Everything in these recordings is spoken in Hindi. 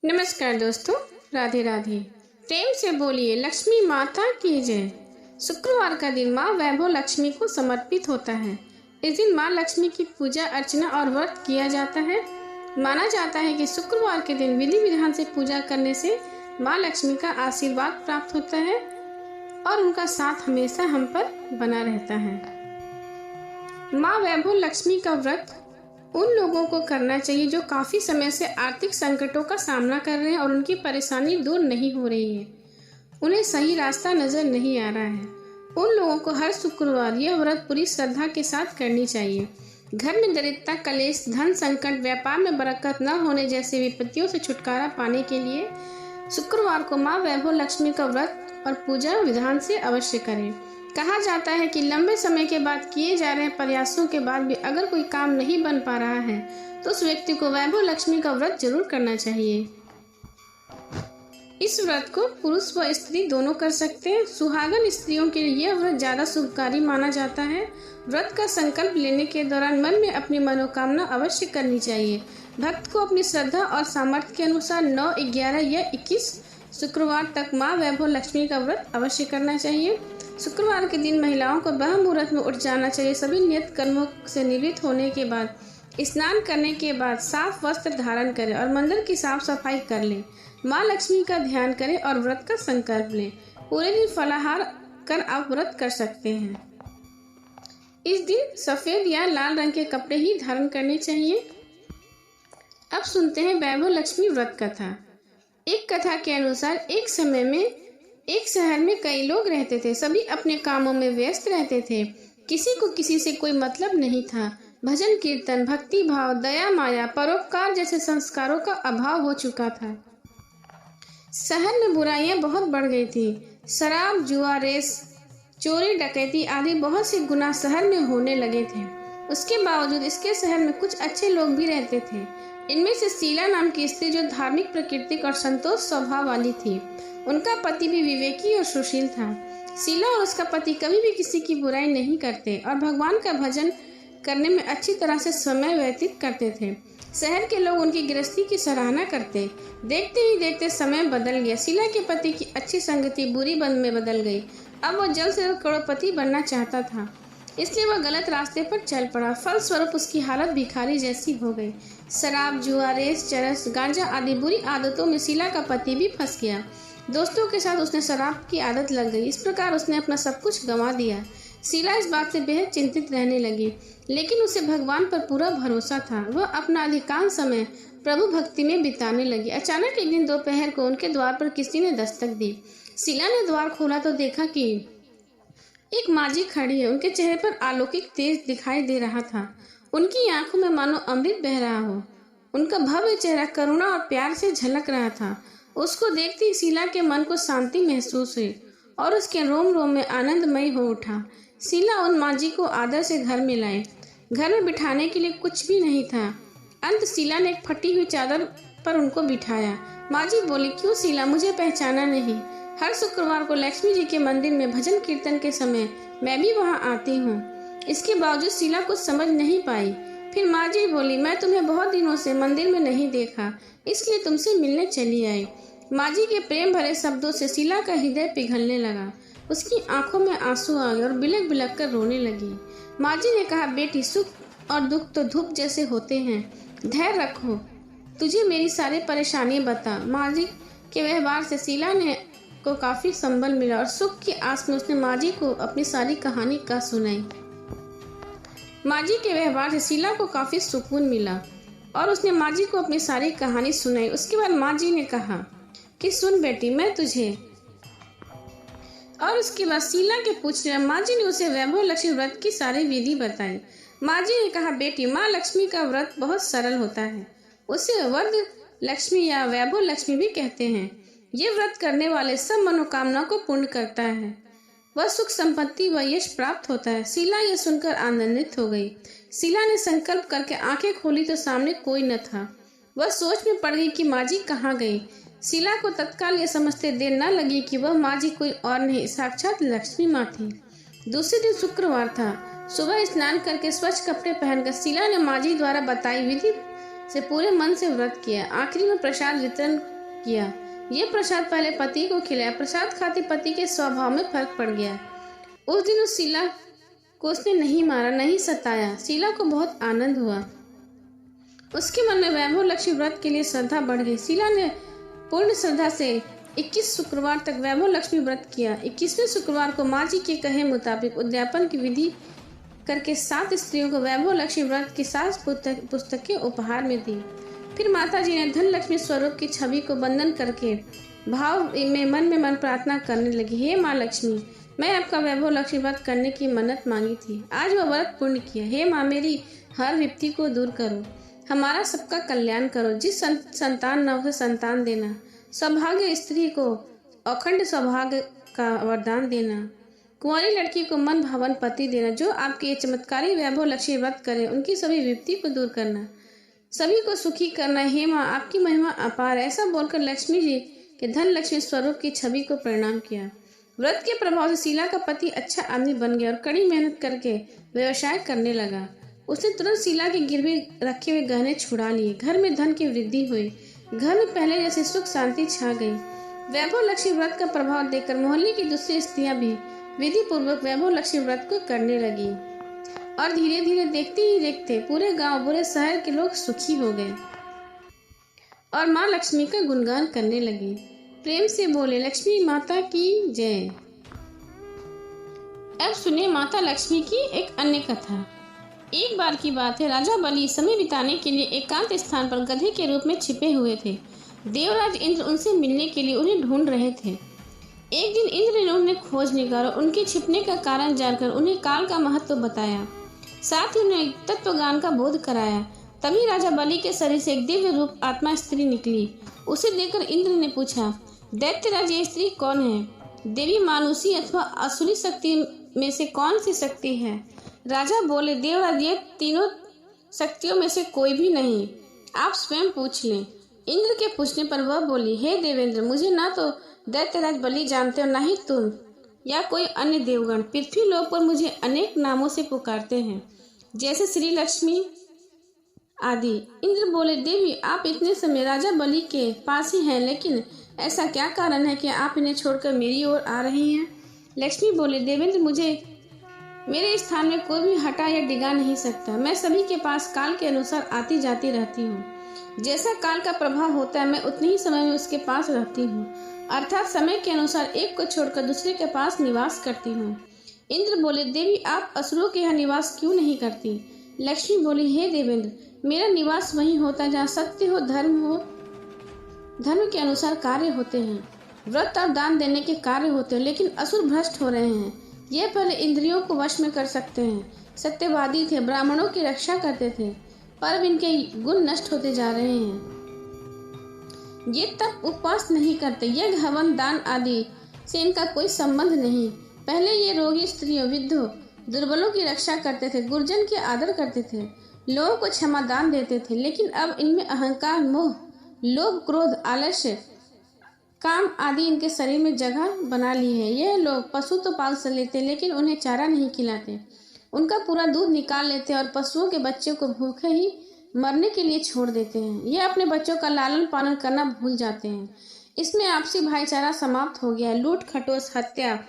नमस्कार दोस्तों, राधे राधे। प्रेम से बोलिए लक्ष्मी माता की जय। शुक्रवार का दिन माँ वैभव लक्ष्मी को समर्पित होता है। इस दिन माँ लक्ष्मी की पूजा अर्चना और व्रत किया जाता है। माना जाता है कि शुक्रवार के दिन विधि विधान से पूजा करने से माँ लक्ष्मी का आशीर्वाद प्राप्त होता है और उनका साथ हमेशा हम पर बना रहता है। माँ वैभव लक्ष्मी का व्रत उन लोगों को करना चाहिए जो काफ़ी समय से आर्थिक संकटों का सामना कर रहे हैं और उनकी परेशानी दूर नहीं हो रही है, उन्हें सही रास्ता नज़र नहीं आ रहा है। उन लोगों को हर शुक्रवार यह व्रत पूरी श्रद्धा के साथ करनी चाहिए। घर में दरिद्रता, कलेश, धन संकट, व्यापार में बरकत न होने जैसे विपत्तियों से छुटकारा पाने के लिए शुक्रवार को माँ वैभव लक्ष्मी का व्रत और पूजा विधान से अवश्य करें। कहा जाता है कि लंबे समय के बाद किए जा रहे प्रयासों के बाद भी अगर कोई काम नहीं बन पा रहा है तो उस व्यक्ति को वैभव लक्ष्मी का व्रत जरूर करना चाहिए। इस व्रत को पुरुष व स्त्री दोनों कर सकते हैं। सुहागन स्त्रियों के लिए यह व्रत ज्यादा शुभकारी माना जाता है। व्रत का संकल्प लेने के दौरान मन में अपनी मनोकामना अवश्य करनी चाहिए। भक्त को अपनी श्रद्धा और सामर्थ्य के अनुसार 9, 11 या 21 शुक्रवार तक माँ वैभव लक्ष्मी का व्रत अवश्य करना चाहिए। शुक्रवार के दिन महिलाओं को ब्रह्म मुहूर्त में उठ जाना चाहिए। सभी नियत कर्मों से निवृत्त होने के बाद स्नान करने के बाद साफ वस्त्र धारण करें और मंदिर की साफ सफाई कर लें। माँ लक्ष्मी का ध्यान करें और व्रत का संकल्प लें। पूरे दिन फलाहार कर आप व्रत कर सकते हैं। इस दिन सफेद या लाल रंग के कपड़े ही धारण करने चाहिए। अब सुनते हैं वैभव लक्ष्मी व्रत कथा। एक कथा के अनुसार एक समय में एक शहर में कई लोग रहते थे। सभी अपने कामों में व्यस्त रहते थे। किसी को किसी से कोई मतलब नहीं था। भजन कीर्तन, भक्ति भाव, दया माया, परोपकार जैसे संस्कारों का अभाव हो चुका था। शहर में बुराइयां बहुत बढ़ गई थी। शराब, जुआ, रेस, चोरी, डकैती आदि बहुत से गुनाह शहर में होने लगे थे। उसके बावजूद इसके शहर में कुछ अच्छे लोग भी रहते थे। इनमें से शीला नाम की स्त्री जो धार्मिक, प्राकृतिक और संतोष स्वभाव वाली थी। उनका पति भी विवेकी और सुशील था। शीला और उसका पति कभी भी किसी की बुराई नहीं करते और भगवान का भजन करने में अच्छी तरह से समय व्यतीत करते थे। शहर के लोग उनकी गृहस्थी की सराहना करते। देखते ही देखते समय बदल गया। शीला के पति की अच्छी संगति बुरी बंद में बदल गई। अब वह जल्द से जल्द करोड़पति बनना चाहता था, इसलिए वह गलत रास्ते पर चल पड़ा। फलस्वरूप उसकी हालत भिखारी जैसी हो गई। शराब, जुआ, रेस, चरस, गांजा आदि बुरी आदतों में शीला का पति भी फंस गया। दोस्तों के साथ उसने शराब की आदत लग गई। इस प्रकार उसने अपना सब कुछ गंवा दिया। शीला इस बात से बेहद चिंतित रहने लगी, लेकिन उसे भगवान पर पूरा भरोसा था। वह अपना अधिकांश समय प्रभु भक्ति में बिताने लगी। अचानक एक दिन दोपहर को उनके द्वार पर किसी ने दस्तक दी। शीला ने द्वार खोला तो देखा कि एक माजी खड़ी है। उनके चेहरे पर अलौकिक तेज दिखाई दे रहा था। उनकी आंखों में मानो अमृत बह रहा हो। उनका भव्य चेहरा करुणा और प्यार से झलक रहा था। उसको देखते ही शीला के मन को शांति महसूस हुई और उसके रोम रोम में आनंदमय हो उठा। शीला उन माजी को आदर से घर में लाए। घर में बिठाने के लिए कुछ भी नहीं था। अंत शीला ने एक फटी हुई चादर पर उनको बिठाया। माजी बोली, क्यों शीला, मुझे पहचाना नहीं? हर शुक्रवार को लक्ष्मी जी के मंदिर में भजन कीर्तन के समय मैं भी वहां आती हूँ। इसके बावजूद शीला कुछ समझ नहीं पाई। फिर माँ जी बोली, मैं तुम्हें बहुत दिनों से मंदिर में नहीं देखा, इसलिए तुमसे मिलने चली आई। माँ जी के प्रेम भरे शब्दों से शीला का हृदय पिघलने लगा। उसकी आंखों में आंसू आ गए और बिलक बिलक कर रोने लगी। माँ जी ने कहा, बेटी, सुख और दुख तो धूप जैसे होते हैं, धैर्य रखो, तुझे मेरी सारी परेशानी बता। माँ जी के व्यवहार से शीला ने को काफी संबल मिला और सुख की आस में उसने माँ जी को अपनी सारी कहानी कह सुनाई। माँ जी के व्यवहार से शीला को काफी सुकून मिला और उसने माँ जी को अपनी सारी कहानी सुनाई। उसके बाद माँ जी ने कहा कि सुन बेटी, मैं तुझे, और उसके बाद शीला के पूछने माँ जी ने उसे वैभव लक्ष्मी व्रत की सारी विधि बताई। माँ जी ने कहा, बेटी, माँ लक्ष्मी का व्रत बहुत सरल होता है। उसे वरद लक्ष्मी या वैभव लक्ष्मी भी कहते हैं। ये व्रत करने वाले सब मनोकामना को पूर्ण करता है। वह सुख, संपत्ति व यश प्राप्त होता है। शीला ये सुनकर आनंदित हो गई। शीला ने संकल्प करके आंखें खोली तो सामने कोई न था। वह सोच में पड़ गई कि माँ जी कहाँ गई। शीला को तत्काल ये समझते देर न लगी कि वह माँ जी कोई और नहीं, साक्षात लक्ष्मी माँ थी। दूसरे दिन शुक्रवार था। सुबह स्नान करके स्वच्छ कपड़े पहनकर शीला ने माँ जी द्वारा बताई विधि से पूरे मन से व्रत किया। आखिरी में प्रसाद वितरण किया। ये प्रसाद पहले पति को खिलाया। प्रसाद खाते पति के स्वभाव में फर्क पड़ गया। उस दिन उस शीला को उसने नहीं मारा, नहीं सताया। शीला को बहुत आनंद हुआ। उसके मन में वैभव लक्ष्मी व्रत के लिए श्रद्धा बढ़ गई। शीला ने पूर्ण श्रद्धा से 21 शुक्रवार तक वैभव लक्ष्मी व्रत किया। 21वें शुक्रवार को माँ जी के कहे मुताबिक उद्यापन की विधि करके 7 स्त्रियों को वैभव लक्ष्मी व्रत की 7 पुस्तकें उपहार में दी। फिर माता जी ने धन लक्ष्मी स्वरूप की छवि को बंधन करके भाव में मन प्रार्थना करने लगी। हे माँ लक्ष्मी, मैं आपका वैभव लक्ष्मी व्रत करने की मन्नत मांगी थी, आज वह व्रत पूर्ण किया। हे माँ, मेरी हर विपत्ति को दूर करो, हमारा सबका कल्याण करो। जिस संतान न उसे संतान देना, सौभाग्य स्त्री को अखंड सौभाग्य का वरदान देना, कुंवारी लड़की को मन भावन पति देना। जो आपके चमत्कारी वैभव लक्ष्मी व्रत करे, उनकी सभी विपत्ति को दूर करना, सभी को सुखी करना। हे माँ, आपकी महिमा अपार। ऐसा बोलकर लक्ष्मी जी के धन लक्ष्मी स्वरूप की छवि को प्रणाम किया। व्रत के प्रभाव से शीला का पति अच्छा आदमी बन गया और कड़ी मेहनत करके व्यवसाय करने लगा। उसने तुरंत शीला के गिरवी रखे हुए गहने छुड़ा लिए। घर में धन की वृद्धि हुई। घर में पहले जैसे सुख शांति छा गई। वैभव लक्ष्मी व्रत का प्रभाव देखकर मोहल्ले की दूसरी स्त्रियां भी विधि पूर्वक वैभव लक्ष्मी व्रत को करने लगी और धीरे धीरे देखते ही देखते पूरे गांव, पूरे शहर के लोग सुखी हो गए और माँ लक्ष्मी का गुणगान करने लगे। प्रेम से बोले, लक्ष्मी माता की जय। अब सुने माता लक्ष्मी की एक अन्य कथा। एक बार की बात है, राजा बलि समय बिताने के लिए एकांत स्थान पर गधे के रूप में छिपे हुए थे। देवराज इंद्र उनसे मिलने के लिए उन्हें ढूंढ रहे थे। एक दिन इंद्र ने उन्हें खोज निकाला, उनके छिपने का कारण जानकर उन्हें काल का महत्व बताया, साथ ही उन्हें तत्वज्ञान का बोध कराया। तभी राजा बलि के शरीर से एक दिव्य रूप आत्मा स्त्री निकली। उसे देखकर इंद्र ने पूछा, दैत्यराज, ये स्त्री कौन है? देवी, मानुषी अथवा असुरी शक्ति में से कौन सी शक्ति है? राजा बोले, देवराज, ये तीनों शक्तियों में से कोई भी नहीं, आप स्वयं पूछ लें। इंद्र के पूछने पर वह बोली, हे देवेंद्र, मुझे ना तो दैत्यराज बलि जानते हो, ना ही तुम या कोई अन्य देवगण। पृथ्वी लोक पर मुझे अनेक नामों से पुकारते हैं, जैसे श्री लक्ष्मी आदि। इंद्र बोले, देवी, आप इतने समय राजा बलि के पास ही हैं, लेकिन ऐसा क्या कारण है कि आप इन्हें छोड़कर मेरी ओर आ रही हैं? लक्ष्मी बोले, देवेंद्र, मुझे मेरे स्थान में कोई भी हटा या डिगा नहीं सकता। मैं सभी के पास काल के अनुसार आती जाती रहती हूँ। जैसा काल का प्रभाव होता है, मैं उतने ही समय में उसके पास रहती हूँ, अर्थात समय के अनुसार एक को छोड़कर दूसरे के पास निवास करती हूँ। इंद्र बोले, देवी, आप असुरों के यहाँ निवास क्यों नहीं करती? लक्ष्मी बोली, हे देवेंद्र, मेरा निवास वहीं होता जहाँ सत्य हो, धर्म के अनुसार कार्य होते हैं, व्रत और दान देने के कार्य होते हैं। लेकिन असुर भ्रष्ट हो रहे हैं। ये पहले इंद्रियों को वश में कर सकते हैं, सत्यवादी थे, ब्राह्मणों की रक्षा करते थे, पर अब इनके गुण नष्ट होते जा रहे हैं। ये तप उपवास नहीं करते, यज्ञ हवन दान आदि से इनका कोई संबंध नहीं। पहले ये रोगी स्त्रियों, विधवा, दुर्बलों की रक्षा करते थे, गुरजन के आदर करते थे, लोगों को क्षमा दान देते थे। लेकिन अब इनमें अहंकार, मोह, लोभ, क्रोध, आलस्य, काम आदि इनके शरीर में जगह बना ली है। यह लोग पशु तो पाल लेते, लेकिन उन्हें चारा नहीं खिलाते, उनका पूरा दूध निकाल लेते और पशुओं के बच्चों को भूखे ही मरने के लिए छोड़ देते हैं। ये अपने बच्चों का लालन पालन करना भूल जाते हैं। इसमें आपसी भाईचारा समाप्त हो गया है। लूट खटोस, हत्या,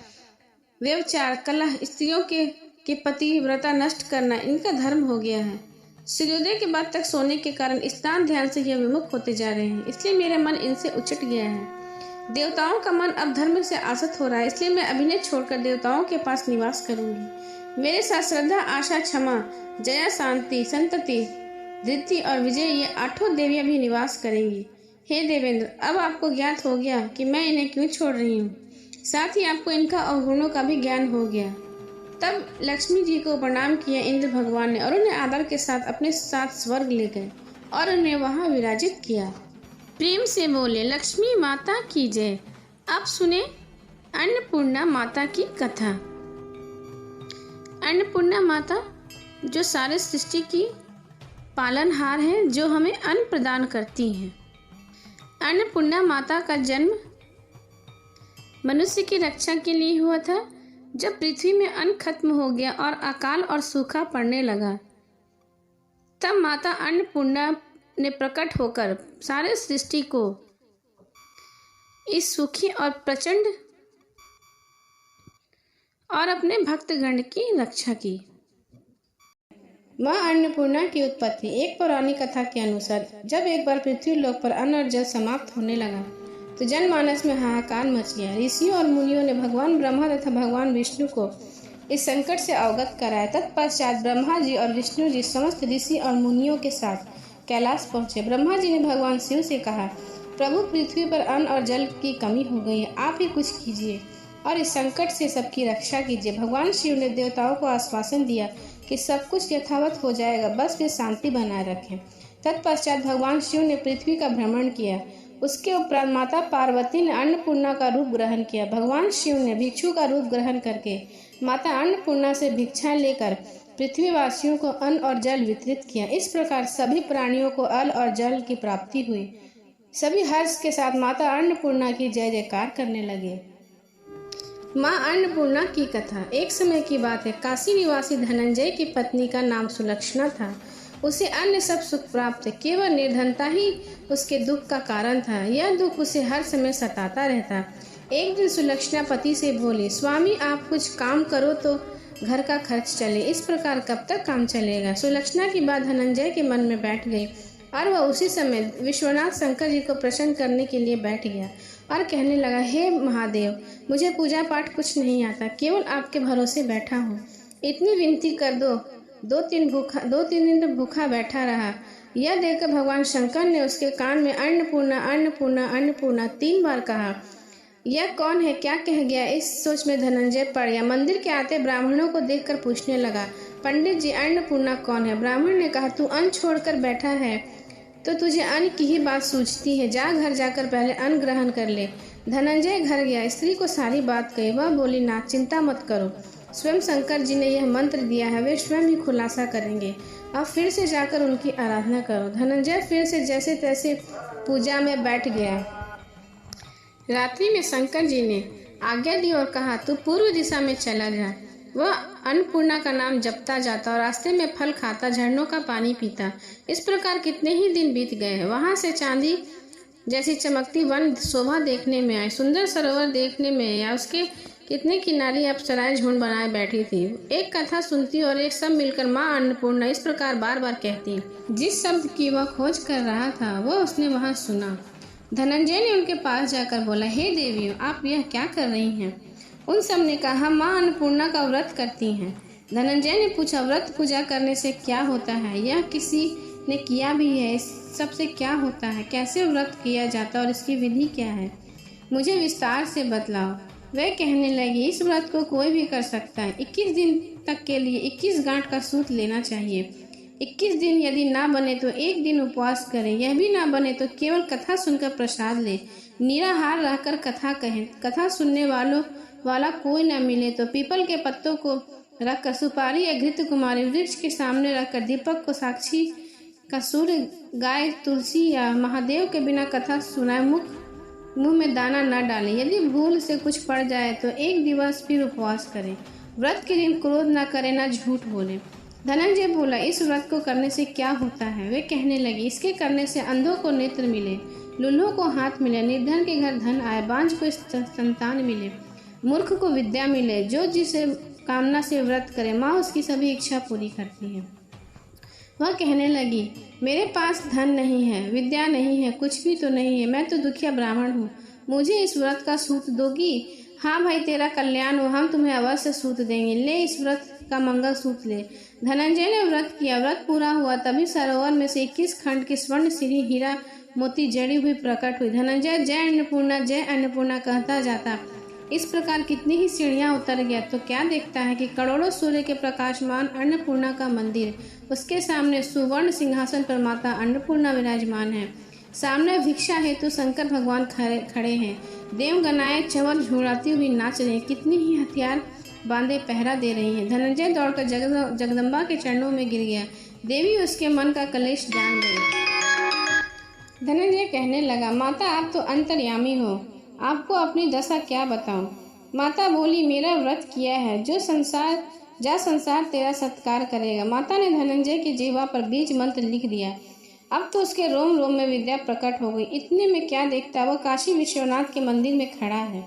व्यभिचार, कलह, स्त्रियों के पति व्रता नष्ट करना इनका धर्म हो गया है। सूर्योदय के बाद तक सोने के कारण स्नान ध्यान से यह विमुख होते जा रहे हैं, इसलिए मेरा मन इनसे उचट गया है। देवताओं का मन अब धर्म से आसक्त हो रहा है, इसलिए मैं अभिनय छोड़कर देवताओं के पास निवास करूंगी। मेरे साथ श्रद्धा, आशा, क्षमा, जया, शांति, संतति, धृति और विजय, ये 8 देवियां भी निवास करेंगी। हे देवेंद्र, अब आपको ज्ञात हो गया कि मैं इन्हें क्यों छोड़ रही हूँ, साथ ही आपको इनका अवगुणों का भी ज्ञान हो गया। तब लक्ष्मी जी को प्रणाम किया इंद्र भगवान ने और उन्हें आदर के साथ अपने साथ स्वर्ग ले गए और उन्हें वहां विराजित किया। प्रेम से बोले, लक्ष्मी माता की जय। अब सुने अन्नपूर्णा माता की कथा। अन्नपूर्णा माता जो सारे सृष्टि की पालनहार है, जो हमें अन्न प्रदान करती हैं। अन्नपूर्णा माता का जन्म मनुष्य की रक्षा के लिए हुआ था। जब पृथ्वी में अन्न खत्म हो गया और अकाल और सूखा पड़ने लगा, तब माता अन्नपूर्णा ने प्रकट होकर सारे सृष्टि को इस सुखी और प्रचंड और अपने भक्तगण की रक्षा की। माँ अन्नपूर्णा की उत्पत्ति। एक पौराणिक कथा के अनुसार जब एक बार पृथ्वी लोक पर अन्न और जल समाप्त होने लगा तो जनमानस में हाहाकार मच गया। ऋषियों और मुनियों ने भगवान ब्रह्मा तथा भगवान विष्णु को इस संकट से अवगत कराया। तत्पश्चात ब्रह्मा जी और विष्णु जी समस्त ऋषि और मुनियों के साथ कैलाश पहुंचे। ब्रह्मा जी ने भगवान शिव से कहा, प्रभु, पृथ्वी पर अन्न और जल की कमी हो गई है, आप ही कुछ कीजिए और इस संकट से सबकी रक्षा कीजिए। भगवान शिव ने देवताओं को आश्वासन दिया कि सब कुछ यथावत हो जाएगा, बस वे शांति बनाए रखें। तत्पश्चात भगवान शिव ने पृथ्वी का भ्रमण किया। उसके उपरांत माता पार्वती ने अन्नपूर्णा का रूप ग्रहण किया। भगवान शिव ने भिक्षु का रूप ग्रहण करके माता अन्नपूर्णा से भिक्षा लेकर पृथ्वीवासियों को अन्न और जल वितरित किया। इस प्रकार सभी प्राणियों को अन्न और जल की प्राप्ति हुई। सभी हर्ष के साथ माता अन्नपूर्णा की जय जयकार करने लगे। माँ अन्नपूर्णा की कथा। एक समय की बात है, काशी निवासी धनंजय की पत्नी का नाम सुलक्षणा था। उसे अन्य सब सुख प्राप्त, केवल निर्धनता ही उसके दुख का कारण था। यह दुख उसे हर समय सताता रहता। एक दिन सुलक्षणा पति से बोली, स्वामी, आप कुछ काम करो तो घर का खर्च चले, इस प्रकार कब तक काम चलेगा। सुलक्षणा की बात धनंजय के मन में बैठ गई और वह उसी समय विश्वनाथ शंकर जी को प्रसन्न करने के लिए बैठ गया और कहने लगा, हे महादेव, मुझे पूजा पाठ कुछ नहीं आता, केवल आपके भरोसे बैठा हूँ। इतनी विनती कर दो। दो तीन दिन तो भूखा बैठा रहा। यह देखकर भगवान शंकर ने उसके कान में अन्नपूर्णा अन्नपूर्णा अन्नपूर्णा 3 बार कहा। यह कौन है, क्या कह गया, इस सोच में धनंजय पड़ गया। मंदिर के आते ब्राह्मणों को देखकर पूछने लगा, पंडित जी, अन्नपूर्णा कौन है। ब्राह्मण ने कहा, तू अन्न छोड़कर बैठा है तो तुझे अन्न की ही बात सूझती है। जा, घर जाकर पहले अन्न ग्रहण कर ले। धनंजय घर गया, स्त्री को सारी बात कही। वह बोली, ना, चिंता मत करो, स्वयं शंकर जी ने यह मंत्र दिया है, वे स्वयं ही खुलासा करेंगे। अब फिर से जाकर उनकी आराधना करो। धनंजय फिर से जैसे तैसे पूजा में बैठ गया। रात्रि में शंकर जी ने आज्ञा दी और कहा, तू पूर्व दिशा में चला जा। वह अन्नपूर्णा का नाम जपता जाता और रास्ते में फल खाता, झरनों का पानी पीता। इस प्रकार कितने ही दिन बीत गए। वहां से चांदी जैसी चमकती वन शोभा देखने में आई, सुंदर सरोवर देखने में आया, उसके कितने किनारे अप्सराएं झुंड बनाए बैठी थी। एक कथा सुनती और एक सब मिलकर माँ अन्नपूर्णा इस प्रकार बार बार कहती। जिस शब्द की वह खोज कर रहा था वह उसने वहां सुना। धनंजय ने उनके पास जाकर बोला, हे देवियों, आप यह क्या कर रही हैं। उन सब ने कहा, हम माँ अन्नपूर्णा का व्रत करती हैं। धनंजय ने पूछा, व्रत पूजा करने से क्या होता है, यह किसी ने किया भी है, इस सबसे क्या होता है, कैसे व्रत किया जाता और इसकी विधि क्या है, मुझे विस्तार से बतलाओ। वह कहने लगी, इस व्रत को कोई भी कर सकता है। 21 दिन तक के लिए 21 गांठ का सूत लेना चाहिए। 21 दिन यदि ना बने तो 1 दिन उपवास करें। यह भी ना बने तो केवल कथा सुनकर प्रसाद ले। निराहार रहकर कथा कहें। कथा सुनने वाला कोई न मिले तो पीपल के पत्तों को रखकर, सुपारी या घृत कुमारी वृक्ष के सामने रखकर, दीपक को साक्षी का सूर्य, गाय, तुलसी या महादेव के बिना कथा सुनाए मुंह में दाना न डालें। यदि भूल से कुछ पड़ जाए तो 1 दिवस फिर उपवास करें। व्रत के दिन क्रोध न करें, न झूठ बोले। धनंजय बोला, इस व्रत को करने से क्या होता है। वे कहने लगी, इसके करने से अंधों को नेत्र मिले, लूल्हों को हाथ मिले, निर्धन के घर धन आए, बांझ को संतान मिले, मूर्ख को विद्या मिले। जो जिसे कामना से व्रत करे, माँ उसकी सभी इच्छा पूरी करती है। वह कहने लगी, मेरे पास धन नहीं है, विद्या नहीं है, कुछ भी तो नहीं है, मैं तो दुखिया ब्राह्मण हूँ, मुझे इस व्रत का सूत दोगी। हाँ भाई, तेरा कल्याण हो, हम तुम्हें अवश्य सूत देंगे, ले इस व्रत का मंगल सूत ले। धनंजय ने व्रत किया। व्रत पूरा हुआ तभी सरोवर में से 21 खंड की स्वर्ण सिरी हीरा मोती जड़ी हुई प्रकट हुई। धनंजय जय अन्नपूर्णा कहता जाता। इस प्रकार कितनी ही सीढ़ियां उतर गया तो क्या देखता है कि करोड़ों सूर्य के प्रकाशमान अन्नपूर्णा का मंदिर, उसके सामने सुवर्ण सिंहासन पर माता अन्नपूर्णा विराजमान है। सामने भिक्षा हेतु शंकर भगवान खड़े हैं। देवगनाएं चंवर झुलाती हुई नाच रही, कितनी ही हथियार बांधे पहरा दे रही हैं। धनंजय दौड़कर जगदम्बा के चरणों में गिर गया। देवी उसके मन का कलेश जान गई। धनंजय कहने लगा, माता, आप तो अंतर्यामी हो, आपको अपनी दशा क्या बताऊं। माता बोली, मेरा व्रत किया है, संसार तेरा सत्कार करेगा। माता ने धनंजय की जिह्वा पर बीज मंत्र लिख दिया। अब तो उसके रोम रोम में विद्या प्रकट हो गई। इतने में क्या देखता, वह काशी विश्वनाथ के मंदिर में खड़ा है।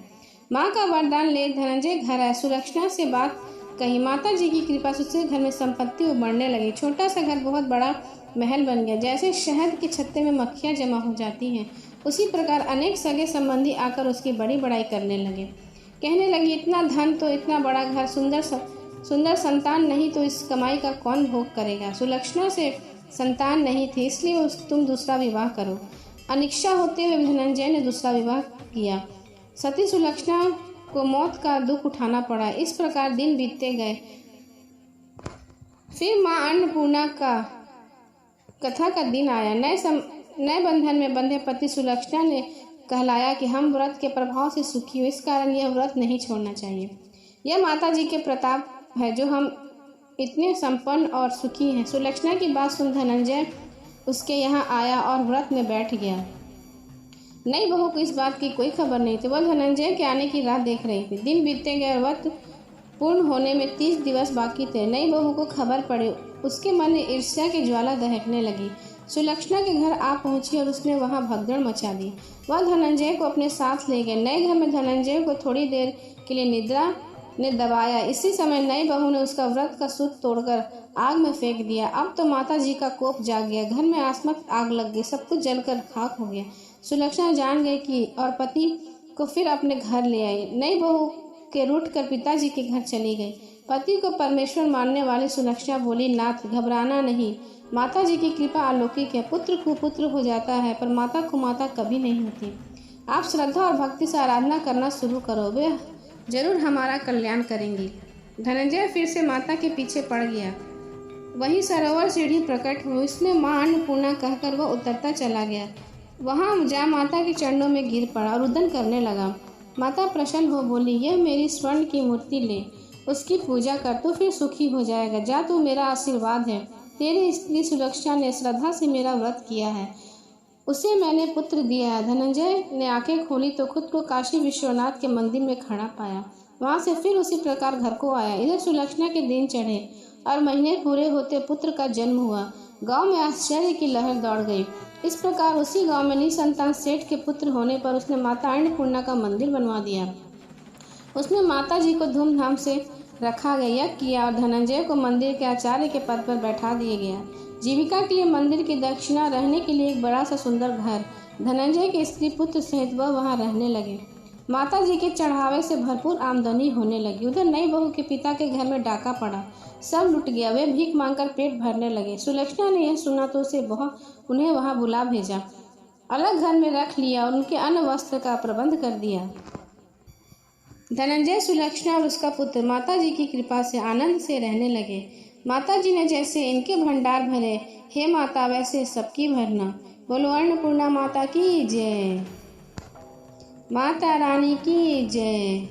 माँ का वरदान ले धनंजय घर आया। सुलक्षणा से बात कही। माता जी की कृपा से उसके घर में संपत्ति उमड़ने लगी। छोटा सा घर बहुत बड़ा महल बन गया। जैसे शहद के छत्ते में मक्खियाँ जमा हो जाती हैं, उसी प्रकार अनेक सगे संबंधी आकर उसकी बड़ी बड़ाई करने लगे। कहने लगी, इतना धन तो, इतना बड़ा घर, सुंदर संतान नहीं तो इस कमाई का कौन भोग करेगा। सुलक्षणा से संतान नहीं थी, इसलिए तुम दूसरा विवाह करो। अनिच्छा होते हुए धनंजय ने दूसरा विवाह किया। सती सुलक्षणा को मौत का दुख उठाना पड़ा। इस प्रकार दिन बीतते गए। फिर माँ अन्नपूर्णा का कथा का दिन आया। नए बंधन में बंधे पति सुलक्षणा ने कहलाया कि हम व्रत के प्रभाव से सुखी हो, इस कारण यह व्रत नहीं छोड़ना चाहिए। यह माता जी के प्रताप है जो हम इतने संपन्न और सुखी हैं। सुलक्षणा की बात सुन धनंजय उसके यहाँ आया और व्रत में बैठ गया। नई बहू को इस बात की कोई खबर नहीं थी। वह धनंजय के आने की राह देख रही थी। दिन बीतते गए और व्रत पूर्ण होने में 30 दिवस बाकी थे। नई बहू को खबर पड़ी। उसके मन में ईर्ष्या की ज्वाला दहकने लगी। सुलक्षणा के घर आ पहुंची और उसने वहां भगदड़ मचा दी। वह धनंजय को अपने साथ ले गए। नए घर में धनंजय को थोड़ी देर के लिए निद्रा ने दबाया। इसी समय नई बहू ने उसका व्रत का सूत तोड़कर आग में फेंक दिया। अब तो माता जी का कोप जाग गया। घर में आसमक आग लग गई। सब कुछ जलकर खाक हो गया। सुलक्षणा जान गई कि और पति को फिर अपने घर ले आई। नई बहू के रूठकर पिताजी के घर चली गई। पति को परमेश्वर मानने वाली सुलक्षणा बोली, नाथ घबराना नहीं, माता जी की कृपा अलौकिक है। पुत्र कुपुत्र हो जाता है पर माता कुमाता कभी नहीं होती। आप श्रद्धा और भक्ति से आराधना करना शुरू करो, वे जरूर हमारा कल्याण करेंगी। धनंजय फिर से माता के पीछे पड़ गया। वहीं सरोवर सीढ़ी प्रकट हुई। उसने माँ अन्नपूर्णा कहकर वह उतरता चला गया। वहां जा माता के चरणों में गिर पड़ा और रुदन करने लगा। माता प्रसन्न हो बोली, यह मेरी स्वर्ण की मूर्ति ले, उसकी पूजा कर, तो फिर सुखी हो जाएगा। जा, तू मेरा आशीर्वाद है। तेरी स्त्री सुलक्षणा ने श्रद्धा से मेरा व्रत किया है, उसे मैंने पुत्र दिया है। धनंजय ने आंखें खोली तो खुद को काशी विश्वनाथ के मंदिर में खड़ा पाया। वहां से फिर उसी प्रकार घर को आया। इधर सुलक्षणा के दिन चढ़े और महीने पूरे होते पुत्र का जन्म हुआ। गांव में आश्चर्य की लहर दौड़ गई। इस प्रकार उसी गांव में निसंतान सेठ के पुत्र होने पर उसने माता अन्नपूर्णा का मंदिर बनवा दिया। उसमें माता जी को धूमधाम से रखा गया किया और धनंजय को मंदिर के आचार्य के पद पर बैठा दिया गया। जीविका के लिए मंदिर की दक्षिणा, रहने के लिए एक बड़ा सा सुंदर घर। धनंजय के स्त्री पुत्र सहित वह वहां रहने लगे। माता जी के चढ़ावे से भरपूर आमदनी होने लगी। उधर नई बहू के पिता के घर में डाका पड़ा, सब लुट गया। वे भीख मांगकर पेट भरने लगे। सुलक्षणा ने यह सुना तो उन्हें वहां बुला भेजा, अलग घर में रख लिया और उनके अन्न वस्त्र का प्रबंध कर दिया। धनंजय, सुलक्षणा और उसका पुत्र माता जी की कृपा से आनंद से रहने लगे। माता जी ने जैसे इनके भंडार भरे, हे माता, वैसे सबकी भरना। बोलो अन्नपूर्णा माता की जय, माता रानी की जय।